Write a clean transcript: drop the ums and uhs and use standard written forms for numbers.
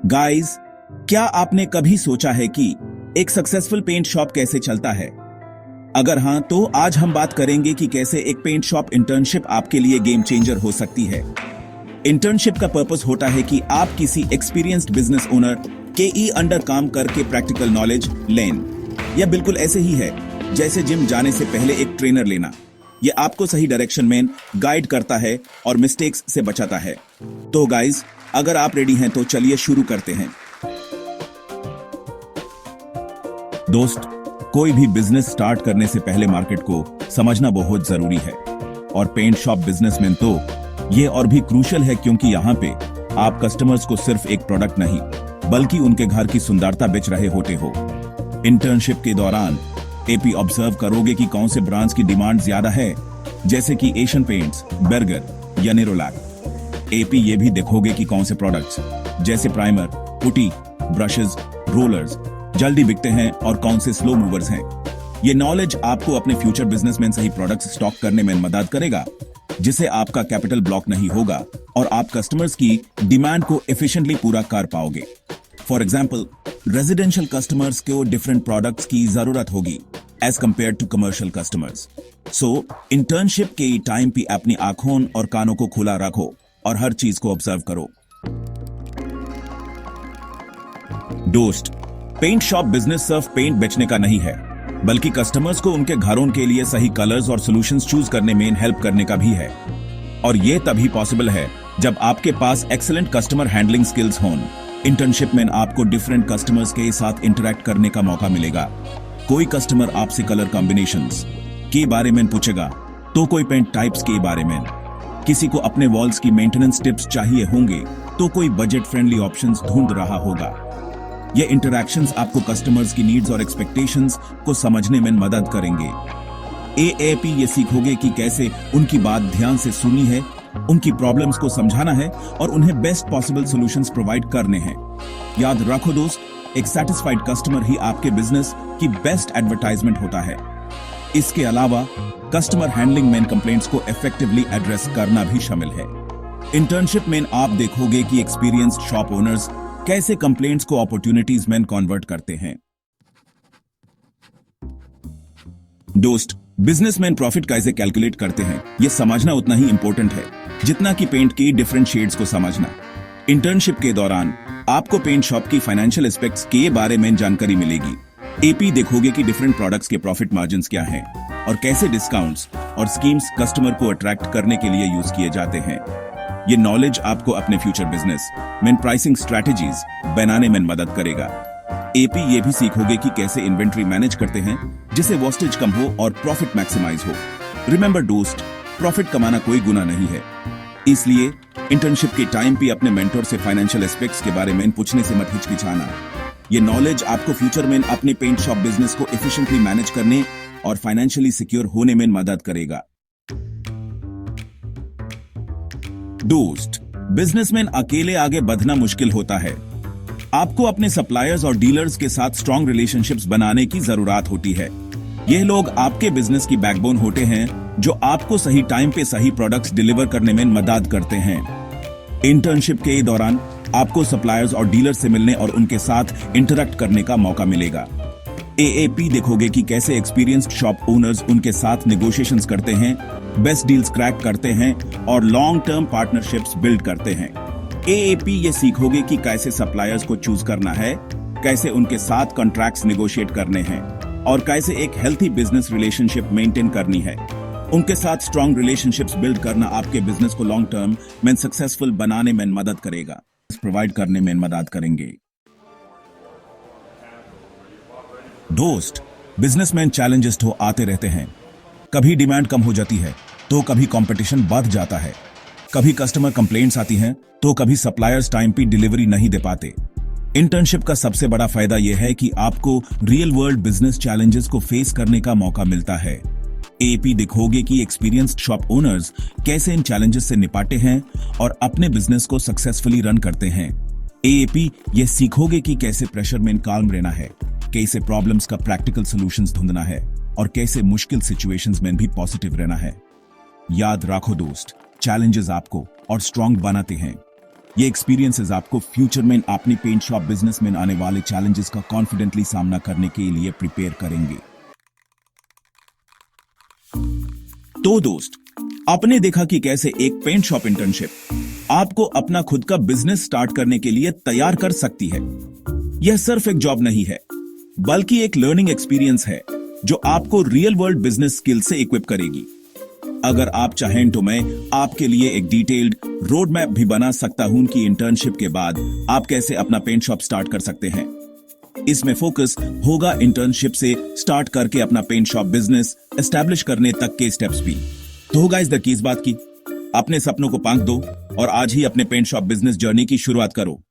Guys, क्या आपने कभी सोचा है कि एक सक्सेसफुल पेंट शॉप कैसे चलता है? अगर हां, तो आज हम बात करेंगे कि कैसे एक पेंट शॉप इंटर्नशिप आपके लिए गेम चेंजर हो सकती है। इंटर्नशिप का पर्पस होता है कि आप किसी एक्सपीरियंस्ड बिजनेस ओनर के अंडर काम करके प्रैक्टिकल नॉलेज लें। यह बिल्कुल ऐसे ही है जैसे जिम जाने से पहले एक ट्रेनर लेना। यह आपको सही डायरेक्शन में गाइड करता है और मिस्टेक्स से बचाता है। तो गाइस, अगर आप रेडी हैं तो चलिए शुरू करते हैं। दोस्त, कोई भी बिजनेस स्टार्ट करने से पहले मार्केट को समझना बहुत जरूरी है, और पेंट शॉप बिजनेस में तो ये और भी क्रूशियल है, क्योंकि यहाँ पे आप कस्टमर्स को सिर्फ एक प्रोडक्ट नहीं बल्कि उनके घर की सुंदरता बेच रहे होते हो। इंटर्नशिप के दौरान एपी ऑब्जर्व करोगे कि कौन से ब्रांड्स की डिमांड ज्यादा है, जैसे कि एशियन पेंट्स, बर्गर या नेरोलैक। एपी ये भी देखोगे कि कौन से प्रोडक्ट्स जैसे प्राइमर, पुटी, ब्रशेस, रोलर्स जल्दी बिकते हैं और कौन से स्लो मूवर्स हैं। ये नॉलेज आपको अपने फ्यूचर बिजनेस में सही प्रोडक्ट्स स्टॉक करने में मदद करेगा, जिससे आपका कैपिटल ब्लॉक नहीं होगा और आप कस्टमर्स की डिमांड को एफिशिएंटली पूरा कर पाओगे। फॉर एग्जाम्पल, रेजिडेंशियल कस्टमर्स को डिफरेंट प्रोडक्ट्स की जरूरत होगी as compare to commercial customers. So internship के टाइम पे अपनी आंखों और कानों को खुला रखो और हर चीज को ऑब्जर्व करो। दोस्त, पेंट शॉप बिजनेस सिर्फ पेंट बेचने का नहीं है, बल्कि कस्टमर्स को उनके घरों के लिए सही कलर्स और सॉल्यूशंस चूज करने में हेल्प करने का भी है। और ये तभी पॉसिबल है जब आपके पास एक्सीलेंट कस्टमर हैंडलिंग स्किल्स हों। इंटर्नशिप में आपको डिफरेंट कस्टमर्स के साथ इंटरेक्ट करने का मौका मिलेगा। कोई कस्टमर आपसे कलर कॉम्बिनेशंस के बारे में पूछेगा, तो कोई पेंट टाइप्स के बारे में। किसी को अपने वॉल्स की मेंटेनेंस टिप्स चाहिए होंगे, तो कोई बजट फ्रेंडली ऑप्शंस ढूंढ रहा होगा। ये इंटरैक्शंस आपको कस्टमर्स की नीड्स और एक्सपेक्टेशंस को समझने में मदद करेंगे। एएपी ये सीखोगे कि कैसे उनकी बात ध्यान से सुननी है, उनकी प्रॉब्लम्स को समझाना है और उन्हें बेस्ट पॉसिबल सॉल्यूशंस प्रोवाइड करने हैं। याद रखो दोस्त, एक सेटिस्फाइड कस्टमर ही आपके बिजनेस की बेस्ट एडवर्टाइजमेंट होता है। इसके अलावा कस्टमर हैंडलिंग में कंप्लेंट्स को इफेक्टिवली एड्रेस करना भी शामिल है। इंटर्नशिप में आप देखोगे कि एक्सपीरियंस्ड शॉप ओनर्स कैसे कंप्लेंट्स को अपॉर्चुनिटीज में कन्वर्ट करते हैं। दोस्त, बिजनेसमैन प्रॉफिट कैसे कैलकुलेट करते हैं, यह समझना उतना ही इंपॉर्टेंट है जितना कि पेंट की डिफरेंट शेड्स को समझना। इंटर्नशिप के दौरान आपको पेंट शॉप की फाइनेंशियल एस्पेक्ट्स के बारे में जानकारी मिलेगी। एपी देखोगे कि डिफरेंट प्रोडक्ट्स के प्रॉफिट मार्जिन्स क्या हैं और कैसे डिस्काउंट्स और स्कीम्स कस्टमर को अट्रैक्ट करने के लिए यूज किए जाते हैं। ये नॉलेज आपको अपने फ्यूचर बिजनेस में प्राइसिंग स्ट्रेटेजीज बनाने में मदद करेगा। एपी ये भी सीखोगे कि कैसे इन्वेंट्री मैनेज करते हैं जिससे वेस्टेज कम हो और प्रॉफिट मैक्सिमाइज हो। रिमेंबर दोस्त, प्रॉफिट कमाना कोई गुनाह नहीं है, इसलिए इंटर्नशिप के टाइम पे अपने मेंटर से फाइनेंशियल एस्पेक्ट्स के बारे में पूछने से मत हिचकिचाना। ये नॉलेज आपको फ्यूचर में अपने पेंट शॉप बिजनेस को एफिशिएंटली मैनेज करने और फाइनेंशियली सिक्योर होने में मदद करेगा। दोस्त, बिजनेसमैन अकेले आगे बढ़ना मुश्किल होता है। आपको अपने सप्लायर्स और डीलर्स के साथ स्ट्रॉन्ग रिलेशनशिप्स बनाने की जरूरत होती है। यह लोग आपके बिजनेस की बैकबोन होते हैं, जो आपको सही टाइम पे सही प्रोडक्ट्स डिलीवर करने में मदद करते हैं। इंटर्नशिप के दौरान आपको सप्लायर्स और डीलर से मिलने और उनके साथ इंटरेक्ट करने का मौका मिलेगा। एएपी देखोगे कि कैसे एक्सपीरियंस्ड शॉप ओनर्स उनके साथ नेगोशिएशंस करते हैं, बेस्ट डील्स क्रैक करते हैं और लॉन्ग टर्म पार्टनरशिप्स बिल्ड करते हैं। एएपी ये सीखोगे कि कैसे सप्लायर्स को चूज करना है, कैसे उनके साथ कॉन्ट्रैक्ट्स नेगोशिएट करने हैं और कैसे एक हेल्थी बिजनेस रिलेशनशिप मेंटेन करनी है। उनके साथ स्ट्रॉन्ग रिलेशनशिप्स बिल्ड करना आपके बिजनेस को लॉन्ग टर्म में सक्सेसफुल बनाने में मदद करेगा, प्रोवाइड करने में मदद करेंगे। दोस्त, बिजनेसमैन चैलेंजेस तो आते रहते हैं। कभी डिमांड कम हो जाती है तो कभी कंपटीशन बढ़ जाता है, कभी कस्टमर कंप्लेंट्स आती हैं तो कभी सप्लायर्स टाइम पे डिलीवरी नहीं दे पाते। इंटर्नशिप का सबसे बड़ा फायदा यह है कि आपको रियल वर्ल्ड बिजनेस चैलेंजेस को फेस करने का मौका मिलता है। एपी देखोगे कि एक्सपीरियंस्ड शॉप ओनर्स कैसे इन चैलेंजेस से निपटते हैं और अपने बिजनेस को सक्सेसफुली रन करते हैं। एपी ये सीखोगे कि कैसे प्रेशर में काल्म रहना है, कैसे प्रॉब्लम्स का प्रैक्टिकल सॉल्यूशंस ढूंढना है और कैसे मुश्किल सिचुएशंस में भी पॉजिटिव रहना है। याद रखो दोस्त, चैलेंजेस आपको और स्ट्रांग बनाते हैं। ये एक्सपीरियंसेस आपको फ्यूचर में अपने पेंट शॉप बिजनेस में आने वाले चैलेंजेस का कॉन्फिडेंटली सामना करने के लिए प्रिपेयर करेंगे। तो दोस्त, आपने देखा कि कैसे एक पेंट शॉप इंटर्नशिप आपको अपना खुद का बिजनेस स्टार्ट करने के लिए तैयार कर सकती है। यह सिर्फ एक जॉब नहीं है, बल्कि एक लर्निंग एक्सपीरियंस है जो आपको रियल वर्ल्ड बिजनेस स्किल से इक्विप करेगी। अगर आप चाहें तो मैं आपके लिए एक डिटेल्ड रोड मैप भी बना सकता हूं कि इंटर्नशिप के बाद आप कैसे अपना पेंट शॉप स्टार्ट कर सकते हैं। इसमें फोकस होगा इंटर्नशिप से स्टार्ट करके अपना पेंट शॉप बिजनेस एस्टैब्लिश करने तक के स्टेप्स भी। तो होगा इस बात की, अपने सपनों को पांख दो और आज ही अपने पेंट शॉप बिजनेस जर्नी की शुरुआत करो।